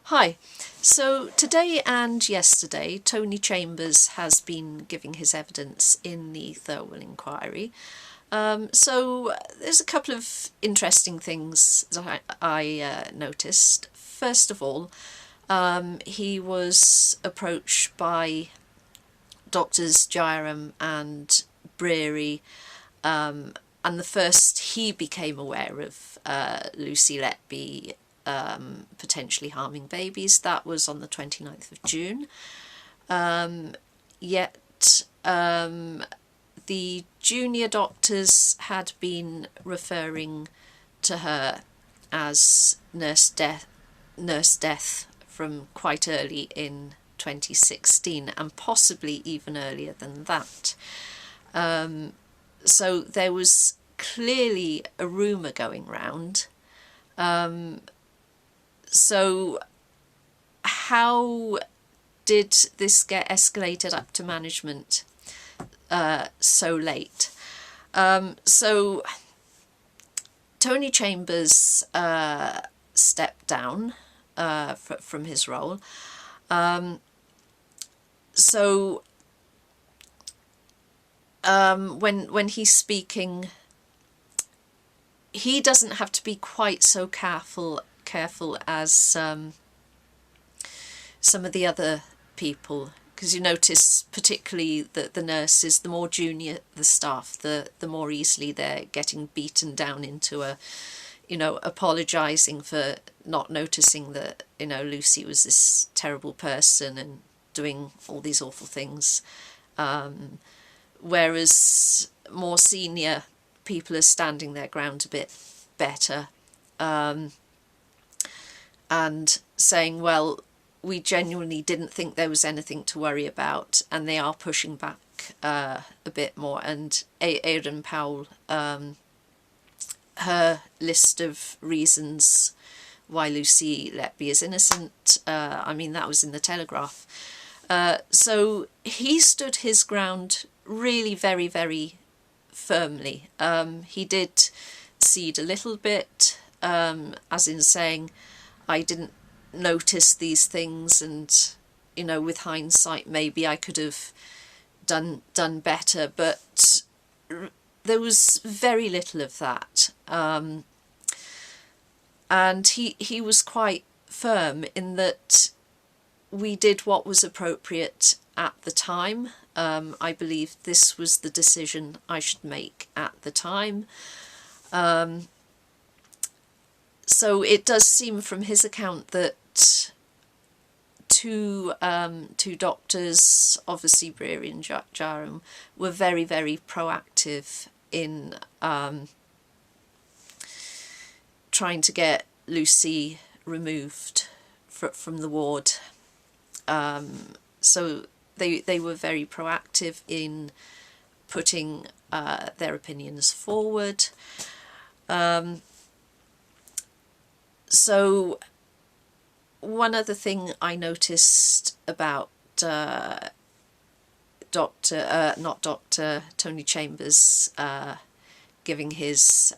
Hi. So today and yesterday, Tony Chambers has been giving his evidence in the Thirwall inquiry. So there's a couple of interesting things that I noticed. First of all, he was approached by Doctors Jairam and Breary, and the first he became aware of Lucy Letby potentially harming babies, that was on the 29th of June. Yet the junior doctors had been referring to her as Nurse Death from quite early in 2016, and possibly even earlier than that. So there was clearly a rumour going round. So how did this get escalated up to management so late? So Tony Chambers stepped down from his role. So when he's speaking, he doesn't have to be quite so careful as some of the other people, because you notice particularly that the nurses, the more junior the staff, the more easily they're getting beaten down into apologising for not noticing that Lucy was this terrible person and doing all these awful things, whereas more senior people are standing their ground a bit better, and saying, well, we genuinely didn't think there was anything to worry about, and they are pushing back a bit more. And Aidan Powell, her list of reasons why Lucy Letby is innocent, I mean, that was in the Telegraph. So he stood his ground really very, very firmly. He did cede a little bit, as in saying, I didn't notice these things, and with hindsight maybe I could have done better, but there was very little of that, and he was quite firm in that we did what was appropriate at the time. I believe this was the decision I should make at the time. So it does seem from his account that two doctors, obviously Breary and Jairam, were very, very proactive in trying to get Lucy removed from the ward. So they were very proactive in putting their opinions forward. So one other thing I noticed about Tony Chambers giving his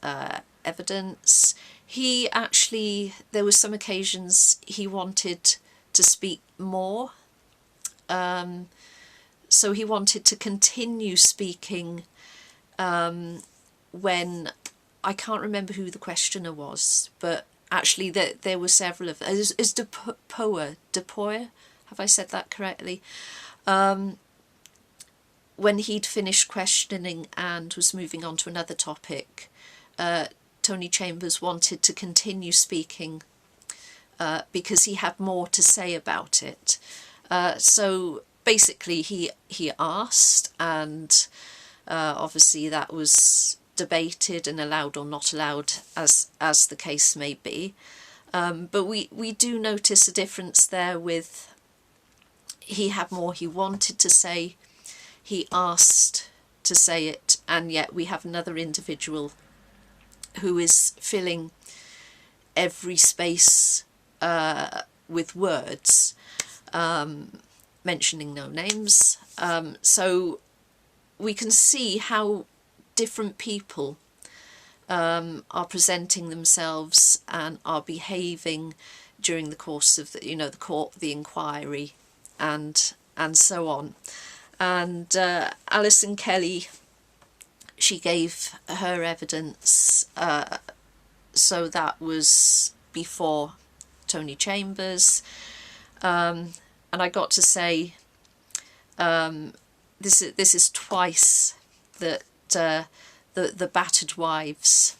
evidence, he actually, there were some occasions he wanted to speak more. So he wanted to continue speaking when, I can't remember who the questioner was, but actually there were several of them. Is Depoer, have I said that correctly? When he'd finished questioning and was moving on to another topic, Tony Chambers wanted to continue speaking because he had more to say about it. So basically he asked, and obviously that was debated and allowed or not allowed as the case may be, but we do notice a difference there with he had more he wanted to say, he asked to say it, and yet we have another individual who is filling every space with words, mentioning no names. So we can see how different people are presenting themselves and are behaving during the course of the, the court, the inquiry, and so on. And Alison Kelly, she gave her evidence, so that was before Tony Chambers, and I got to say, this is twice that the battered wives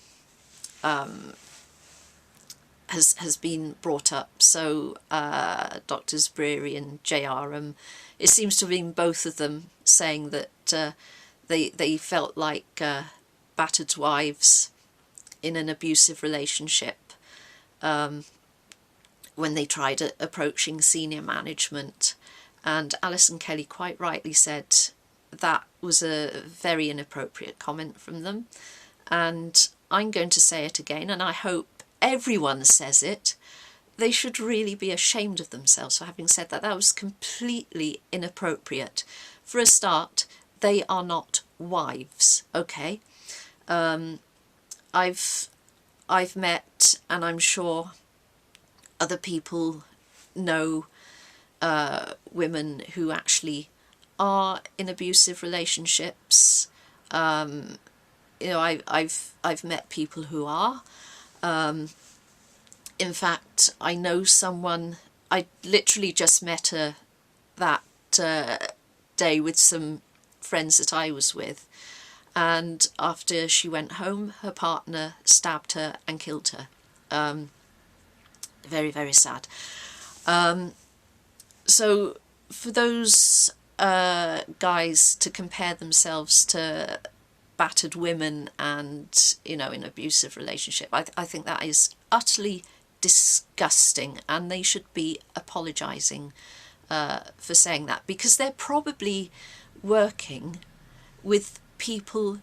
has been brought up. So Drs. Breary and J.R.M., it seems to have been both of them saying that they felt like battered wives in an abusive relationship when they tried approaching senior management. And Alison Kelly quite rightly said that was a very inappropriate comment from them. And I'm going to say it again, and I hope everyone says it. They should really be ashamed of themselves for having said that. That was completely inappropriate. For a start, they are not wives, okay? I've met, and I'm sure other people know, women who actually are in abusive relationships. I've met people who are. In fact, I know someone, I literally just met her that day with some friends that I was with, and after she went home, her partner stabbed her and killed her. Very, very sad. So for those guys to compare themselves to battered women and, in an abusive relationship, I think that is utterly disgusting, and they should be apologising for saying that, because they're probably working with people,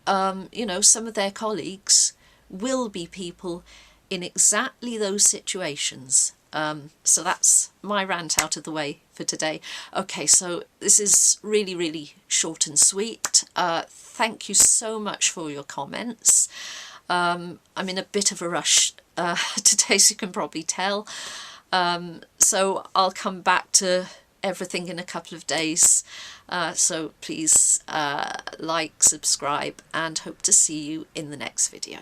some of their colleagues will be people in exactly those situations. So that's my rant out of the way for today. Okay, so this is really, really short and sweet. Thank you so much for your comments. I'm in a bit of a rush today, so you can probably tell. So I'll come back to everything in a couple of days. So please like, subscribe, and hope to see you in the next video.